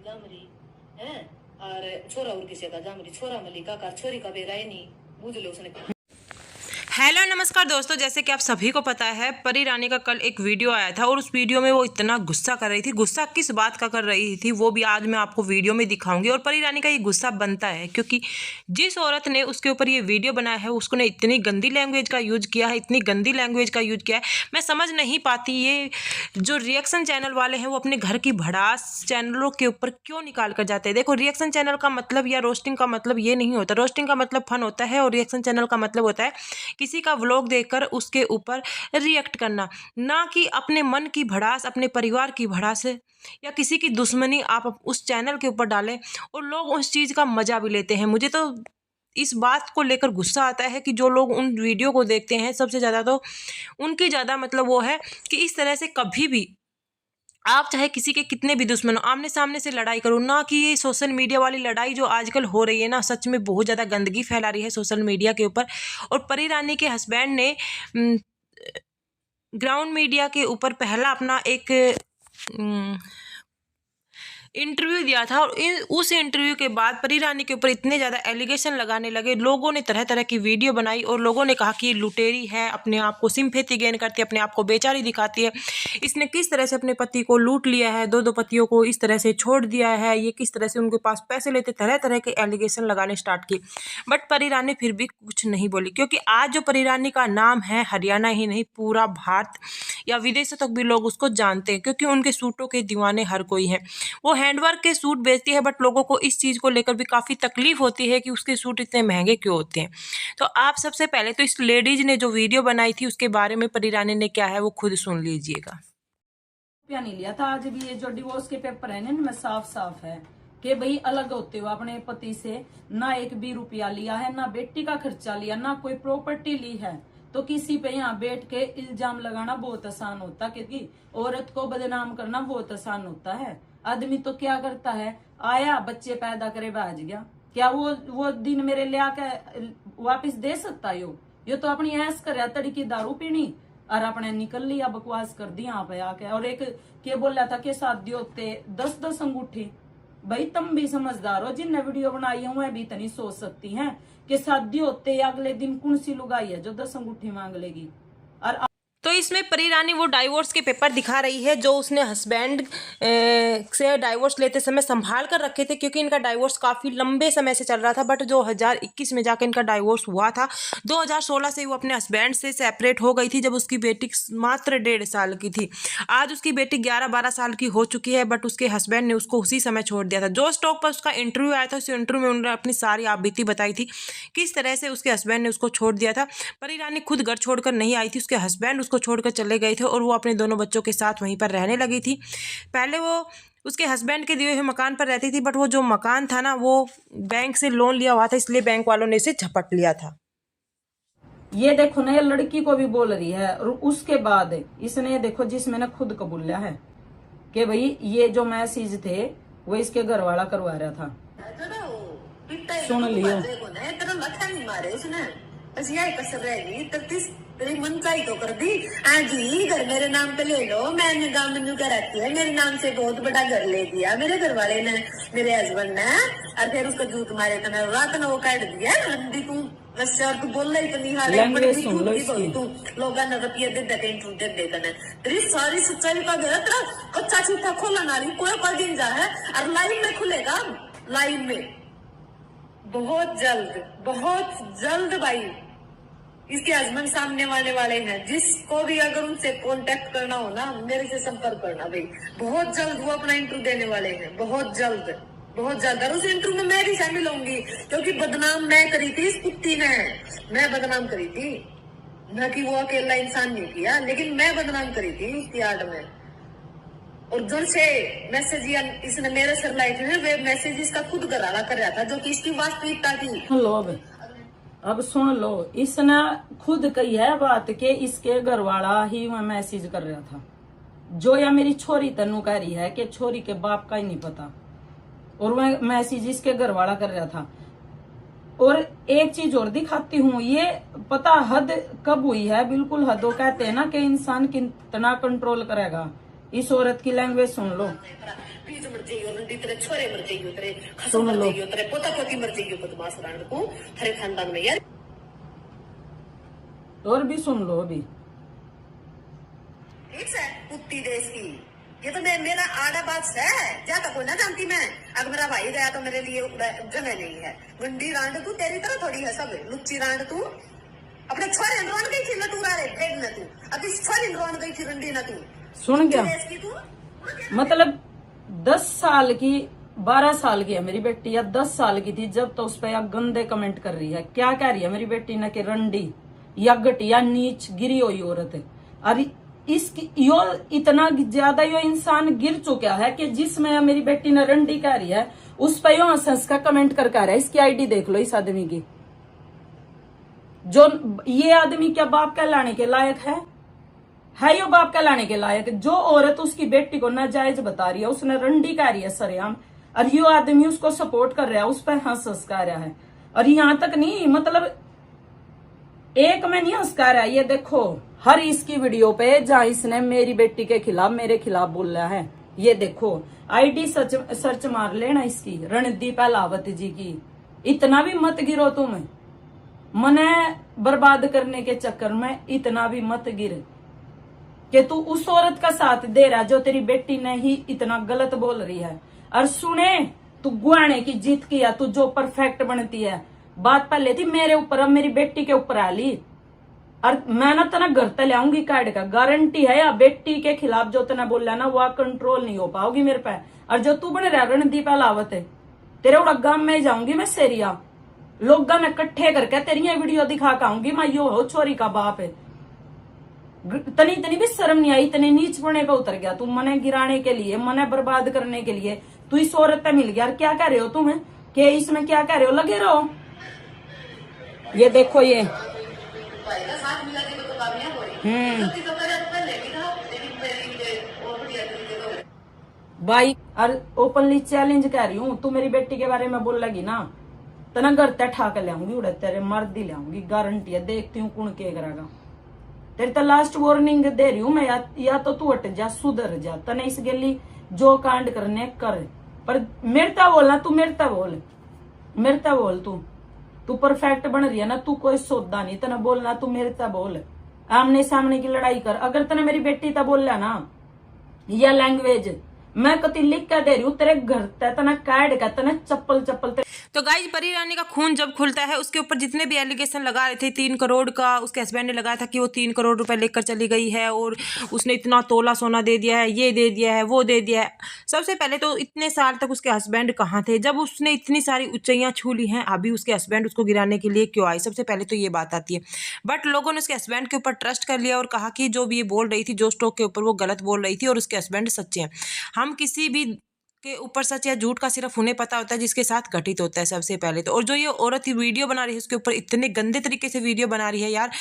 जामरी है और छोरा और किसी का जामरी छोरा मलिका का छोरी का बेराय नहीं बुझ लो उसने। हेलो नमस्कार दोस्तों, जैसे कि आप सभी को पता है परी रानी का कल एक वीडियो आया था और उस वीडियो में वो इतना गुस्सा कर रही थी। गुस्सा किस बात का कर रही थी वो भी आज मैं आपको वीडियो में दिखाऊंगी। और परी रानी का ये गुस्सा बनता है क्योंकि जिस औरत ने उसके ऊपर ये वीडियो बनाया है उसने इतनी गंदी लैंग्वेज का यूज किया है, इतनी गंदी लैंग्वेज का यूज किया है। मैं समझ नहीं पाती ये जो रिएक्शन चैनल वाले हैं वो अपने घर की भड़ास चैनलों के ऊपर क्यों निकाल कर जाते हैं। देखो, रिएक्शन चैनल का मतलब या रोस्टिंग का मतलब ये नहीं होता। रोस्टिंग का मतलब फन होता है और रिएक्शन चैनल का मतलब होता है किसी का व्लॉग देखकर उसके ऊपर रिएक्ट करना, ना कि अपने मन की भड़ास, अपने परिवार की भड़ास या किसी की दुश्मनी आप उस चैनल के ऊपर डालें और लोग उस चीज़ का मजा भी लेते हैं। मुझे तो इस बात को लेकर गुस्सा आता है कि जो लोग उन वीडियो को देखते हैं सबसे ज़्यादा तो उनकी ज़्यादा मतलब वो है कि इस तरह से कभी भी आप चाहे किसी के कितने भी दुश्मन हो आमने सामने से लड़ाई करो, ना कि ये सोशल मीडिया वाली लड़ाई जो आजकल हो रही है ना, सच में बहुत ज़्यादा गंदगी फैला रही है सोशल मीडिया के ऊपर। और परी रानी के हस्बैंड ने ग्राउंड मीडिया के ऊपर पहला अपना एक इंटरव्यू दिया था और उस इंटरव्यू के बाद परी रानी के ऊपर इतने ज़्यादा एलिगेशन लगाने लगे। लोगों ने तरह तरह की वीडियो बनाई और लोगों ने कहा कि ये लुटेरी है, अपने आप को सिंपैथी गेन करती है, अपने आप को बेचारी दिखाती है, इसने किस तरह से अपने पति को लूट लिया है, दो पतियों को इस तरह से छोड़ दिया है, ये किस तरह से उनके पास पैसे लेते, तरह तरह के एलिगेशन लगाने स्टार्ट किए। बट परी रानी फिर भी कुछ नहीं बोली क्योंकि आज जो परी रानी का नाम है हरियाणा ही नहीं पूरा भारत या विदेशों तक भी लोग उसको जानते हैं क्योंकि उनके सूटों के दीवाने हर कोई है। वो हैंडवर्क के सूट बेचती है बट लोगों को इस चीज़ को लेकर भी काफ़ी तकलीफ होती है कि उसके सूट इतने महंगे क्यों होते हैं। तो आप सबसे पहले तो इस लेडीज ने जो वीडियो बनाई थी उसके बारे में परी रानी ने क्या है वो खुद सुन लीजिएगा। रुपया नहीं लिया था। आज भी ये जो डिवोर्स के पेपर है ना इनमें साफ साफ है कि भाई अलग होते हो अपने पति से ना एक भी रुपया लिया है, ना बेटी का खर्चा लिया, ना कोई प्रॉपर्टी ली है। तो किसी पे यहाँ बैठ के इल्जाम लगाना बहुत आसान होता, क्योंकि औरत को बदनाम करना बहुत आसान होता है। आदमी तो क्या करता है, आया बच्चे पैदा करे भाज गया, क्या वो दिन मेरे ले आके वापिस दे सकता यो तो अपनी ऐस कर तड़की दारू पीनी और अपने निकल लिया, बकवास कर दी यहाँ पे आके। और एक के बोला था कि शादी होते 10-10 अंगूठी। भाई तुम भी समझदार हो, जिनने वीडियो बनाई है वह भी इतनी सोच सकती हैं कि शादी होते अगले दिन कौन सी लुगाई है जो 10 अंगूठी मांग लेगी। और तो इसमें परी रानी वो डाइवोर्स के पेपर दिखा रही है जो उसने हस्बैंड से डाइवोर्स लेते समय संभाल कर रखे थे क्योंकि इनका डाइवोर्स काफ़ी लंबे समय से चल रहा था। बट 2021 में जाकर इनका डाइवोर्स हुआ था। 2016 से वो अपने हस्बैंड से सेपरेट हो गई थी जब उसकी बेटी मात्र 1.5 साल की थी। आज उसकी बेटी 11-12 साल की हो चुकी है बट उसके हस्बैंड ने उसको उसी समय छोड़ दिया था। जो स्टॉक पर उसका इंटरव्यू आया था उस इंटरव्यू में उन्होंने अपनी सारी आपबीती बताई थी किस तरह से उसके हस्बैंड ने उसको छोड़ दिया था। परी रानी खुद घर छोड़कर नहीं आई थी, उसके हस्बैंड उसको छोड़कर चले गए थे और वो अपने दोनों बच्चों के साथ वहीं पर रहने लगी थी। पहले वो उसके हस्बैंड के दिए हुए मकान पर रहती थी बट वो जो मकान था ना वो बैंक से लोन लिया हुआ था, इसलिए बैंक वालों ने इसे झपट लिया था। ये देखो ना, ये लड़की को भी बोल रही है। और उसके बाद इसने देखो जिसमें ना खुद कबूल लिया है कि भाई ये जो मैसेज थे वो इसके घर वाला करवा रहा था। सुन लियो। तेरी मनचाही तो कर दी, आज ही घर मेरे नाम पे ले लो, मैंने गाँव में न्यू रहती है, मेरे नाम से बहुत बड़ा घर ले दिया मेरे घर वाले ने, मेरे हस्बैंड ने। और फिर उसका जूत मारे तो रात ने वो काट दिया लंबी तू वैसे। और तू बोल रही तो नहीं हाल तू लोग रुपये दे देते दे देते तेरी सारी सच्चाई का गया तेरा कच्चा छूटा खोला नारी कोई कर दिन जा है और लाइव में खुलेगा, लाइव में बहुत जल्द भाई। इसके हस्बैंड सामने वाले हैं, जिसको भी अगर उनसे कांटेक्ट करना हो ना मेरे से संपर्क करना भाई। बहुत जल्द वो अपना इंटरव्यू देने वाले हैं, बहुत जल्द। और उस इंटरव्यू में मैं भी शामिल होंगी क्योंकि बदनाम मैं करी थी इस कुत्ती ने, मैं बदनाम करी थी, न कि वो अकेला इंसान नहीं किया, लेकिन मैं बदनाम करी थी उसकी आड़ में। और जो से मैसेज इसने मेरे सर लाए थे वे मैसेज इसका खुद घराला कर रहा था जो कि इसकी वास्तविकता थी। अब सुन लो, इसने खुद कही है बात कि इसके घर वाला ही वह मैसेज कर रहा था। जो या मेरी छोरी तनु कह रही है कि छोरी के बाप का ही नहीं पता और वह मैसेज इसके घर वाला कर रहा था। और एक चीज और दिखाती हूँ, ये पता हद कब हुई है, बिल्कुल हद। वो कहते हैं ना कि इंसान कितना कंट्रोल करेगा, इस औरत की लैंग्वेज सुन लो। बीज मर जाइयो रंडी, तेरे छोरे मर जाइयो, तेरे खसम सुन मर लो। जाइयो, तेरे पोता पोती मर जाइयो, बदमाश राण को हरे खानदान में यार। और भी सुन लो अभी। ठीक है कुत्ती देश की, ये तो मेरा आड़ा बात है, ज्यादा कोई ना जानती मैं। अगर मेरा भाई गया तो मेरे लिए जगह नहीं है। गंडी रांड तू तेरी तरह थोड़ी है सब, लुच्ची रांड तू। अपने छोरे रोन गई थी लटूरा रे भेड़ न तू, अभी छोरी रोन गई थी रंडी न तू। सुन गया देश की तू मतलब 10 साल की 12 साल की है मेरी बेटी या 10 साल की थी जब तो उस पर या गंदे कमेंट कर रही है। क्या कह रही है मेरी बेटी ने कि रंडी या घटिया नीच गिरी हुई औरत है। और इसकी यो इतना ज्यादा यो इंसान गिर चुका है कि जिसमें मेरी बेटी ने रंडी कह रही है उस पर यो हंस का कमेंट कर रहा है। इसकी आईडी देख लो इस आदमी की। जो ये आदमी क्या बाप कहलाने के लायक है यो बाप कहलाने के लायक। जो औरत उसकी बेटी को नाजायज बता रही है, उसने रंडी कह रही है सरेआम, और यो आदमी उसको सपोर्ट कर रहा है, उस पर हंस कर रहा है। और यहां तक नहीं, मतलब एक में नहीं हंस कर रहा है। ये देखो हर इसकी वीडियो पे जहां इसने मेरी बेटी के खिलाफ मेरे खिलाफ बोला है, ये देखो आईडी सर्च मार लेना इसकी, रणदीप अलावत जी की। इतना भी मत गिरो तुम, मने बर्बाद करने के चक्कर में इतना भी मत गिर कि तू उस औरत का साथ दे रहा जो तेरी बेटी ने ही इतना गलत बोल रही है। और सुने तू गुआने की जीत किया, तू जो परफेक्ट बनती है। बात पहले थी मेरे ऊपर, अब मेरी बेटी के ऊपर आ ली। और मैं ना तना घर तक लाऊंगी कार्ड का, गारंटी है। या बेटी के खिलाफ जो तना बोला ना वह कंट्रोल नहीं हो पाओगी मेरे पे। और जो तू बन रहा रणदीप अलावत है, तेरे उड़ा गांव में जाऊंगी मैं सेरिया, लोग ने इकट्ठे करके तेरी वीडियो दिखा के आऊंगी मैं यो हो छोरी का बाप है। तनी तनी भी शर्म नहीं आई, इतने नीच पने पे उतर गया तू मने गिराने के लिए, मने बर्बाद करने के लिए। तू इस औरत पे मिल गया। और क्या कह रहे हो तुम कि इसमें क्या कह रहे हो, लगे रहो। ये देखो ये भाई का साथ मिला के तो कामयाब हो रही। तो पहले भी था, लेकिन मेरी और बढ़िया तरीके तो भाई। और ओपनली चैलेंज कह रही हूँ, तू मेरी बेटी के बारे में बोल लगी ना तना घर तक ठा के लाऊंगी, उड़े तेरे मर्द ही लाऊंगी, गारंटी है। देखती हूँ कौन के करेगा। तेरे तो लास्ट वार्निंग दे रही हूँ मैं, या तो तू हट जा, सुधर जा। तने इस गली जो कांड करने कर, पर मेरता बोलना, तू मेरता बोल। तू परफेक्ट बन रही है ना, तू कोई सौदा नहीं। तना बोलना तू मेरता बोल, आमने सामने की लड़ाई कर। अगर तने मेरी बेटी ता बोला ना या लैंग्वेज, मैं कति लिख के दे रही हूँ तेरे घर तक तना काट का तना चप्पल तो गाइज परी रानी का खून जब खुलता है, उसके ऊपर जितने भी एलिगेशन लगा रहे थे, 3 करोड़ का उसके हस्बैंड ने लगाया था कि वो 3 करोड़ रुपए लेकर चली गई है और उसने इतना तोला सोना दे दिया है, ये दे दिया है, वो दे दिया है। सबसे पहले तो इतने साल तक उसके हस्बैंड कहाँ थे जब उसने इतनी सारी ऊंचाइयां छू ली हैं? अभी उसके हस्बैंड उसको गिराने के लिए क्यों आए? सबसे पहले तो ये बात आती है। बट लोगों ने उसके हस्बैंड के ऊपर ट्रस्ट कर लिया और कहा कि जो भी ये बोल रही थी, जो स्टॉक के ऊपर, वो गलत बोल रही थी और उसके हस्बैंड सच्चे हैं। हम किसी भी के ऊपर सच या झूठ का सिर्फ उन्हें पता होता है जिसके साथ घटित होता है सबसे पहले तो। और जो ये औरत वीडियो बना रही है उसके ऊपर इतने गंदे तरीके से वीडियो बना रही है यार,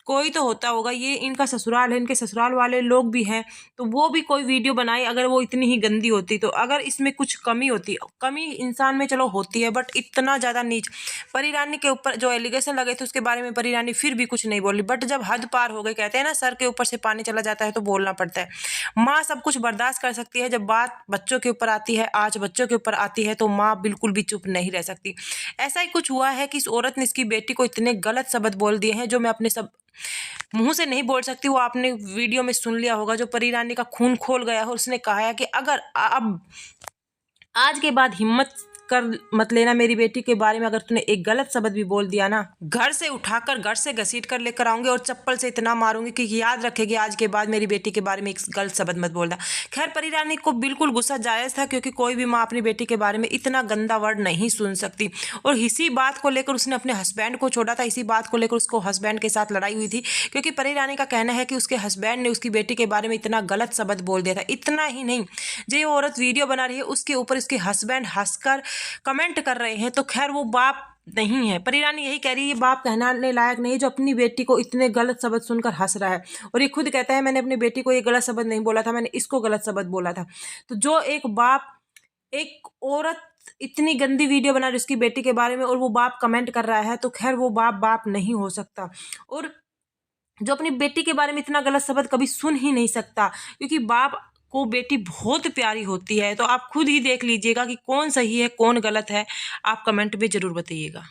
कोई तो होता होगा, ये इनका ससुराल है, इनके ससुराल वाले लोग भी हैं, तो वो भी कोई वीडियो बनाए अगर वो इतनी ही गंदी होती तो। अगर इसमें कुछ कमी होती, कमी इंसान में चलो होती है, बट इतना ज़्यादा नीच। परी रानी के ऊपर जो एलिगेशन लगे थे उसके बारे में परी रानी फिर भी कुछ नहीं बोली, बट जब हद पार हो गई, कहते हैं ना सर के ऊपर से पानी चला जाता है तो बोलना पड़ता है। माँ सब कुछ बर्दाश्त कर सकती है, जब बात बच्चों के ऊपर आती है, आज बच्चों के ऊपर आती है, तो माँ बिल्कुल भी चुप नहीं रह सकती। ऐसा ही कुछ हुआ है कि इस औरत ने इसकी बेटी को इतने गलत शब्द बोल दिए हैं जो मैं अपने सब मुंह से नहीं बोल सकती। वो आपने वीडियो में सुन लिया होगा, जो परी रानी का खून खोल गया है। उसने कहा है कि अगर अब आज के बाद हिम्मत कर मत लेना मेरी बेटी के बारे में, अगर तूने एक गलत शब्द भी बोल दिया ना, घर से उठाकर, घर से घसीट कर लेकर आऊंगी और चप्पल से इतना मारूंगी कि याद रखेगी आज के बाद मेरी बेटी के बारे में एक गलत शब्द मत बोलना। खैर परी रानी को बिल्कुल गुस्सा जायज़ था, क्योंकि कोई भी माँ अपनी बेटी के बारे में इतना गंदा वर्ड नहीं सुन सकती। और इसी बात को लेकर उसने अपने हस्बैंड को छोड़ा था, इसी बात को लेकर उसको हस्बैंड के साथ लड़ाई हुई थी, क्योंकि परी रानी का कहना है कि उसके हस्बैंड ने उसकी बेटी के बारे में इतना गलत शब्द बोल दिया था। इतना ही नहीं, जो ये औरत वीडियो बना रही है उसके ऊपर उसके हस्बैंड हंसकर कमेंट कर रहे हैं, तो खैर वो बाप नहीं है। परी रानी यही कह रही है, ये बाप कहने लायक नहीं जो अपनी बेटी को इतने गलत शब्द सुनकर हंस रहा है। और ये खुद कहता है मैंने अपनी बेटी को ये गलत शब्द नहीं बोला था, मैंने इसको गलत शब्द बोला था। तो जो एक बाप, एक औरत इतनी गंदी वीडियो बना रही उसकी बेटी के बारे में और वो बाप कमेंट कर रहा है, तो खैर वो बाप नहीं हो सकता। और जो अपनी बेटी के बारे में इतना गलत शब्द कभी सुन ही नहीं सकता, क्योंकि बाप को बेटी बहुत प्यारी होती है। तो आप खुद ही देख लीजिएगा कि कौन सही है कौन गलत है, आप कमेंट में ज़रूर बताइएगा।